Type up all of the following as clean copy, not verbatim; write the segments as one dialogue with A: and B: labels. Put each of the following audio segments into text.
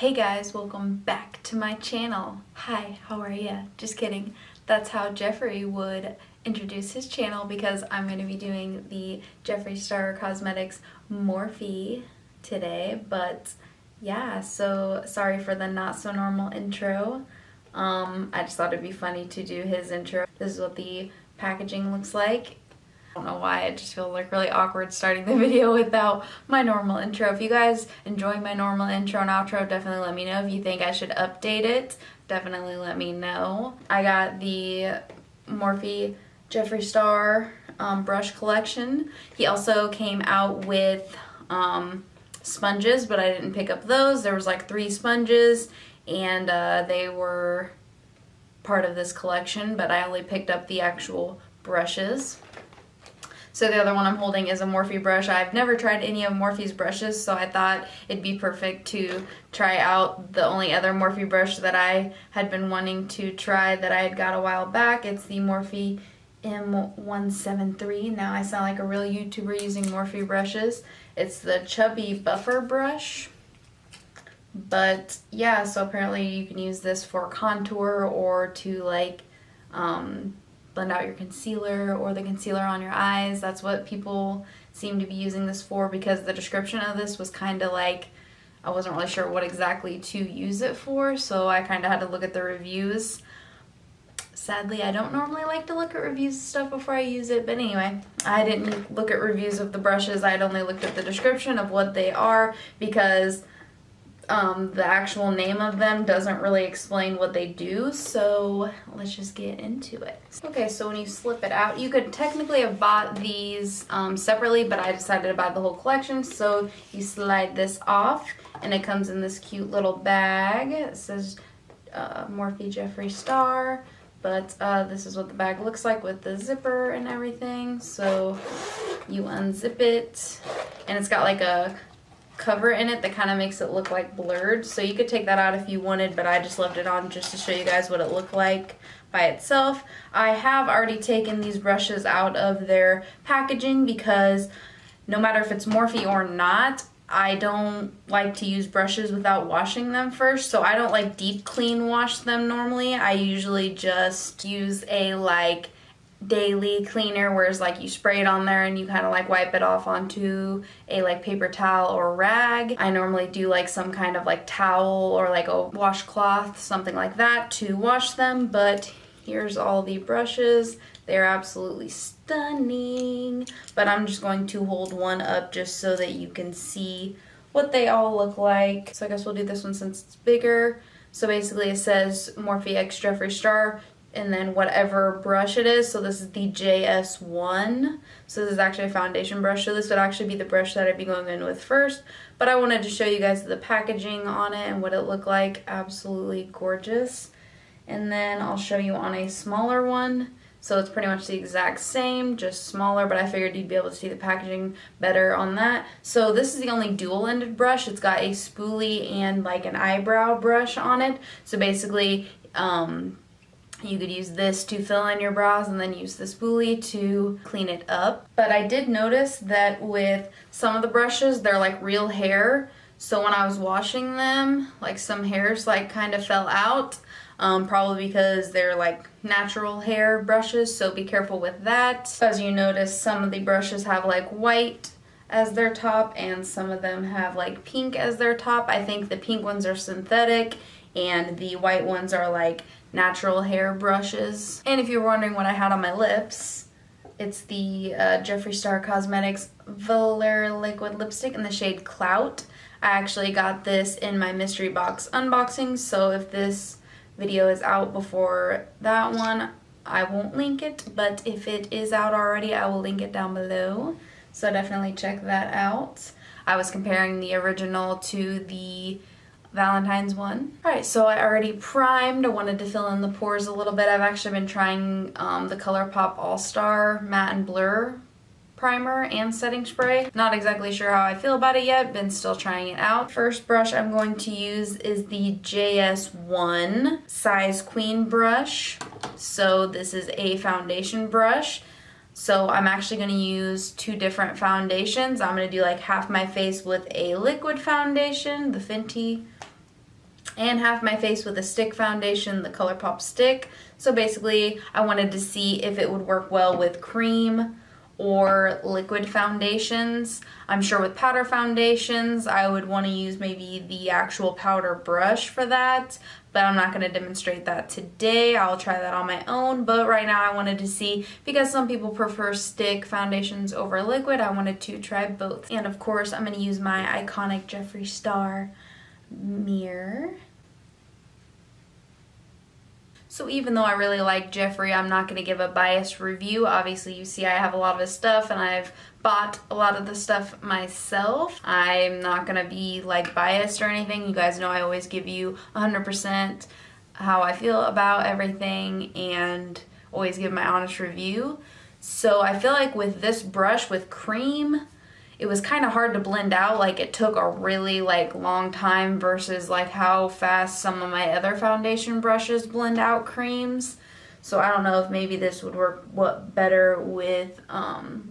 A: Hey guys, welcome back to my channel. Hi, how are ya? Just kidding. That's how Jeffree would introduce his channel because I'm going to be doing the Jeffree Star Cosmetics Morphe today. But yeah, so sorry for the not so normal intro. I just thought it'd be funny to do his intro. This is what the packaging looks like. I don't know why, I just feel like really awkward starting the video without my normal intro. If you guys enjoy my normal intro and outro, definitely let me know. If you think I should update it, definitely let me know. I got the Morphe Jeffree Star brush collection. He also came out with sponges, but I didn't pick up those. There was like 3 sponges and they were part of this collection, but I only picked up the actual brushes. So the other one I'm holding is a Morphe brush. I've never tried any of Morphe's brushes, so I thought it'd be perfect to try out the only other Morphe brush that I had been wanting to try that I had got a while back. It's the Morphe M173. Now I sound like a real YouTuber using Morphe brushes. It's the chubby buffer brush. But yeah, so apparently you can use this for contour or to like blend out your concealer or the concealer on your eyes. That's what people seem to be using this for, because the description of this was kind of like, I wasn't really sure what exactly to use it for, so I kind of had to look at the reviews. Sadly, I don't normally like to look at reviews and stuff before I use it, but anyway, I didn't look at reviews of the brushes. I had only looked at the description of what they are, because the actual name of them doesn't really explain what they do, so let's just get into it. Okay, so when you slip it out, you could technically have bought these separately, but I decided to buy the whole collection. So you slide this off and it comes in this cute little bag. It says Morphe Jeffree Star, but this is what the bag looks like with the zipper and everything. So you unzip it and it's got like a cover in it that kind of makes it look like blurred, so you could take that out if you wanted, but I just left it on just to show you guys what it looked like by itself. I have already taken these brushes out of their packaging because no matter if it's Morphe or not, I don't like to use brushes without washing them first, so I don't like deep clean wash them normally. I usually just use a like daily cleaner, whereas like you spray it on there and you kind of like wipe it off onto a like paper towel or rag. I normally do like some kind of like towel or like a washcloth, something like that, to wash them. But here's all the brushes. They're absolutely stunning, but I'm just going to hold one up just so that you can see what they all look like. So I guess we'll do this one since it's bigger. So basically it says Morphe x Jeffree Star and then whatever brush it is. So this is the JS1. So this is actually a foundation brush. So this would actually be the brush that I'd be going in with first. But I wanted to show you guys the packaging on it and what it looked like. Absolutely gorgeous. And then I'll show you on a smaller one. So it's pretty much the exact same, just smaller, but I figured you'd be able to see the packaging better on that. So this is the only dual-ended brush. It's got a spoolie and like an eyebrow brush on it. So basically, you could use this to fill in your brows and then use the spoolie to clean it up. But I did notice that with some of the brushes, they're like real hair. So when I was washing them, like some hairs like kind of fell out. Probably because they're like natural hair brushes, so be careful with that. As you notice, some of the brushes have like white as their top and some of them have like pink as their top. I think the pink ones are synthetic and the white ones are like natural hair brushes. And if you're wondering what I had on my lips, it's the Jeffree Star Cosmetics Velour Liquid Lipstick in the shade Clout. I actually got this in my mystery box unboxing, so if this video is out before that one, I won't link it, but if it is out already, I will link it down below, so definitely check that out. I was comparing the original to the Valentine's one. Alright, so I already primed. I wanted to fill in the pores a little bit. I've actually been trying the ColourPop All-Star Matte and Blur primer and setting spray. Not exactly sure how I feel about it yet, been still trying it out. First brush I'm going to use is the JS1 Size Queen brush. So this is a foundation brush. So I'm actually going to use 2 different foundations. I'm going to do like half my face with a liquid foundation, the Fenty and half my face with a stick foundation, the ColourPop stick. So basically, I wanted to see if it would work well with cream or liquid foundations. I'm sure with powder foundations, I would want to use maybe the actual powder brush for that, but I'm not going to demonstrate that today. I'll try that on my own, but right now I wanted to see, because some people prefer stick foundations over liquid, I wanted to try both. And of course, I'm going to use my iconic Jeffree Star mirror. So even though I really like Jeffree, I'm not going to give a biased review. Obviously, you see I have a lot of his stuff, and I've bought a lot of the stuff myself. I'm not going to be like biased or anything. You guys know I always give you 100% how I feel about everything and always give my honest review. So I feel like with this brush with cream, it was kind of hard to blend out. Like, it took a really long time versus like how fast some of my other foundation brushes blend out creams. So I don't know if maybe this would work better with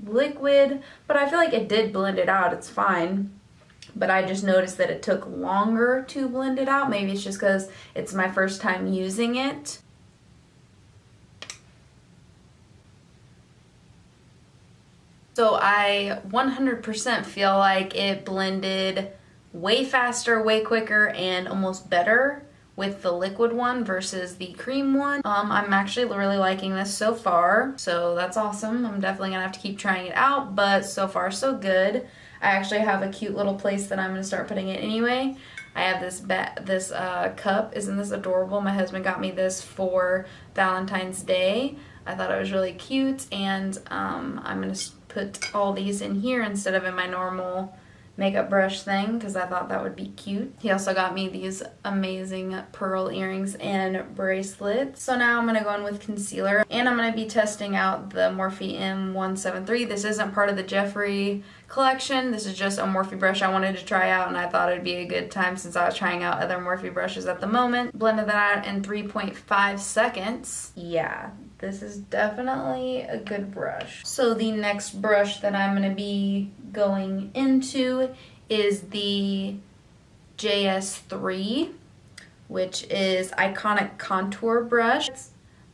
A: liquid, but I feel like it did blend it out. It's fine. But I just noticed that it took longer to blend it out. Maybe it's just because it's my first time using it. So I 100% feel like it blended way faster, way quicker, and almost better with the liquid one versus the cream one. I'm actually really liking this so far, so that's awesome. I'm definitely gonna have to keep trying it out, but so far so good. I actually have a cute little place that I'm gonna start putting it anyway. I have this cup. Isn't this adorable? My husband got me this for Valentine's Day. I thought it was really cute, and I'm gonna put all these in here instead of in my normal makeup brush thing, because I thought that would be cute. He also got me these amazing pearl earrings and bracelets. So now I'm going to go in with concealer, and I'm going to be testing out the Morphe M173. This isn't part of the Jeffree collection. This is just a Morphe brush I wanted to try out, and I thought it'd be a good time since I was trying out other Morphe brushes at the moment. Blended that out in 3.5 seconds. Yeah, this is definitely a good brush. So the next brush that I'm going to be going into is the JS3, which is Iconic Contour Brush.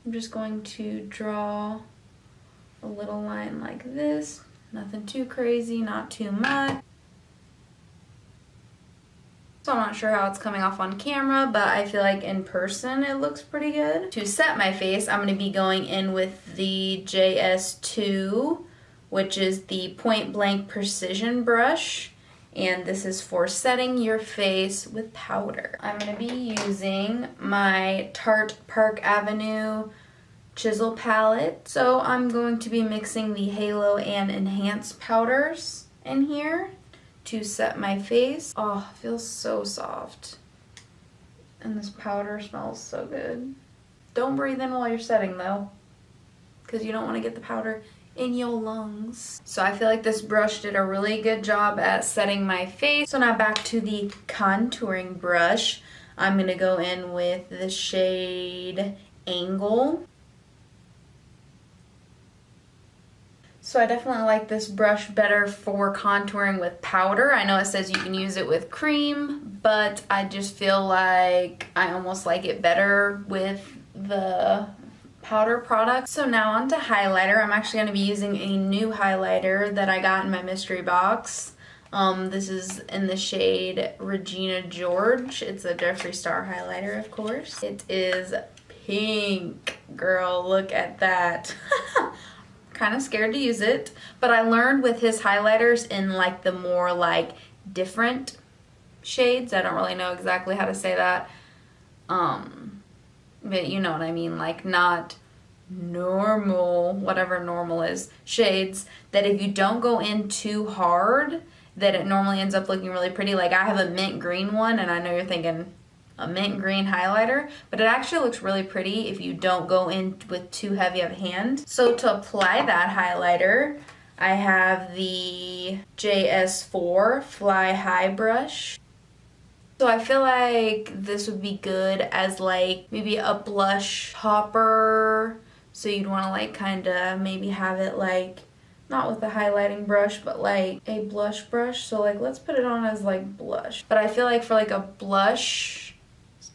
A: I'm just going to draw a little line like this. Nothing too crazy, not too much. So I'm not sure how it's coming off on camera, but I feel like in person it looks pretty good. To set my face, I'm going to be going in with the JS2, which is the Point Blank Precision brush, and this is for setting your face with powder. I'm going to be using my Tarte Park Avenue chisel palette. So I'm going to be mixing the Halo and Enhance powders in here to set my face. Oh, it feels so soft. And this powder smells so good. Don't breathe in while you're setting though, because you don't want to get the powder in your lungs. So I feel like this brush did a really good job at setting my face. So now back to the contouring brush. I'm going to go in with the shade Angle. So I definitely like this brush better for contouring with powder. I know it says you can use it with cream, but I just feel like I almost like it better with the powder product. So now on to highlighter. I'm actually going to be using a new highlighter that I got in my mystery box. This is in the shade Regina George. It's a Jeffree Star highlighter, of course. It is pink. Girl, look at that. Kind of scared to use it, but I learned with his highlighters in like the more like different shades. I don't really know exactly how to say that. But you know what I mean, like not normal, whatever normal is, shades that if you don't go in too hard, that it normally ends up looking really pretty. Like I have a mint green one, and I know you're thinking a mint green highlighter, but it actually looks really pretty if you don't go in with too heavy of a hand. So to apply that highlighter, I have the JS4 Fly High brush. So I feel like this would be good as like maybe a blush topper. So you'd want to like kind of maybe have it like not with a highlighting brush, but like a blush brush. So like let's put it on as like blush. But I feel like for like a blush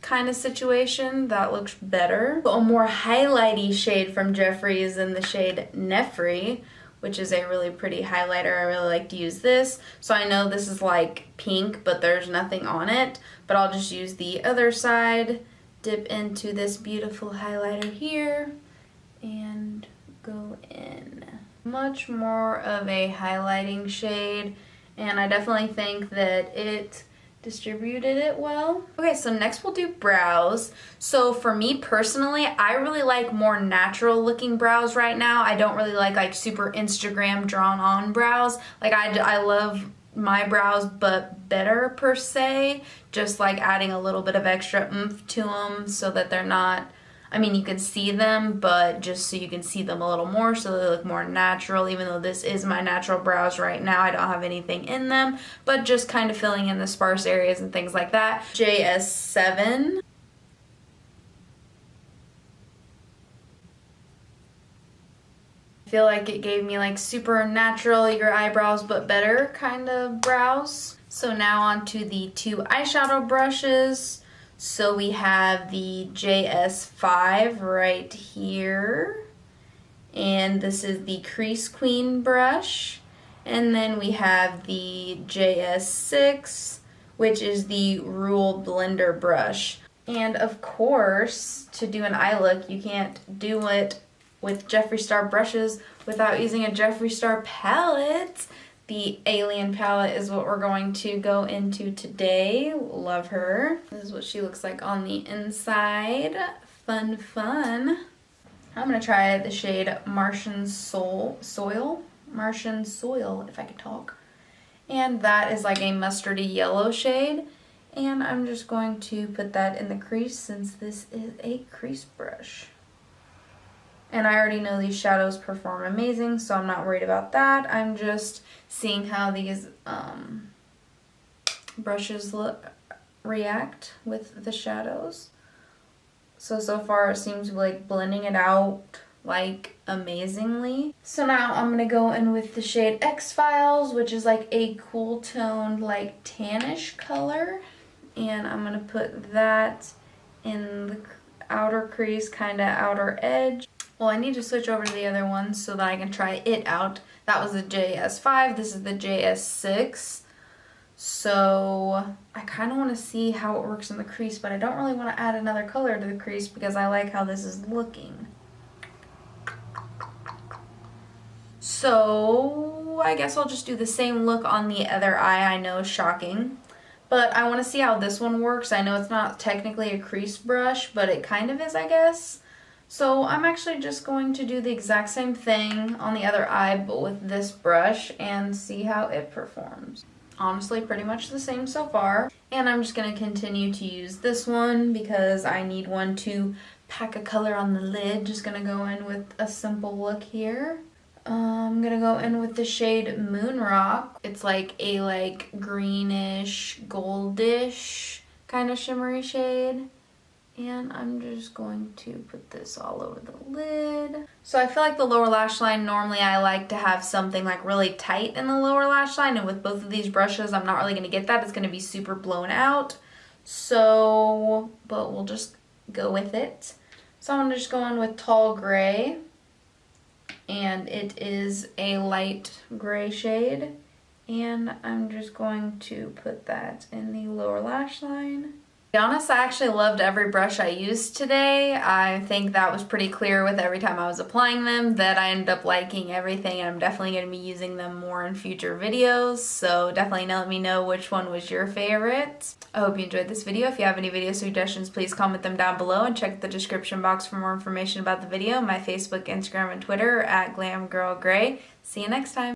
A: kind of situation. That looks better. A more highlighty shade from Jeffree is in the shade Nefri, which is a really pretty highlighter. I really like to use this. So I know this is like pink, but there's nothing on it. But I'll just use the other side, dip into this beautiful highlighter here, and go in. Much more of a highlighting shade, and I definitely think that it distributed it well. Okay, so next we'll do brows. So for me personally, I really like more natural looking brows right now. I don't really like super Instagram drawn on brows. Like I love my brows, but better per se, just like adding a little bit of extra oomph to them so that they're not, I mean, you can see them, but just so you can see them a little more so they look more natural, even though this is my natural brows right now. I don't have anything in them, but just kind of filling in the sparse areas and things like that. JS7. I feel like it gave me like super natural, your eyebrows but better kind of brows. So now on to the two eyeshadow brushes. So we have the JS5 right here, and this is the Crease Queen brush, and then we have the JS6, which is the Rule Blender brush. And of course, to do an eye look, you can't do it with Jeffree Star brushes without using a Jeffree Star palette. The Alien palette is what we're going to go into today. Love her. This is what she looks like on the inside. Fun, fun. I'm going to try the shade Martian Soil, if I could talk. And that is like a mustardy yellow shade. And I'm just going to put that in the crease since this is a crease brush. And I already know these shadows perform amazing, so I'm not worried about that. I'm just seeing how these brushes react with the shadows. So far it seems like blending it out like amazingly. So now I'm going to go in with the shade X-Files, which is like a cool toned like tannish color. And I'm going to put that in the outer crease, kind of outer edge. Well, I need to switch over to the other one so that I can try it out. That was the JS5, this is the JS6. So I kind of want to see how it works in the crease, but I don't really want to add another color to the crease because I like how this is looking. So I guess I'll just do the same look on the other eye. I know, shocking. But I want to see how this one works. I know it's not technically a crease brush, but it kind of is, I guess. So I'm actually just going to do the exact same thing on the other eye, but with this brush, and see how it performs. Honestly, pretty much the same so far. And I'm just going to continue to use this one because I need one to pack a color on the lid. Just going to go in with a simple look here. I'm going to go in with the shade Moon Rock. It's like a greenish, goldish kind of shimmery shade. And I'm just going to put this all over the lid. So I feel like the lower lash line, normally I like to have something like really tight in the lower lash line. And with both of these brushes, I'm not really going to get that. It's going to be super blown out. So, but we'll just go with it. So I'm just going with Tall Gray. And it is a light gray shade. And I'm just going to put that in the lower lash line. To be honest, I actually loved every brush I used today. I think that was pretty clear with every time I was applying them that I ended up liking everything, and I'm definitely going to be using them more in future videos, so definitely let me know which one was your favorite. I hope you enjoyed this video. If you have any video suggestions, please comment them down below and check the description box for more information about the video. My Facebook, Instagram, and Twitter are at GlamGirlGray. See you next time.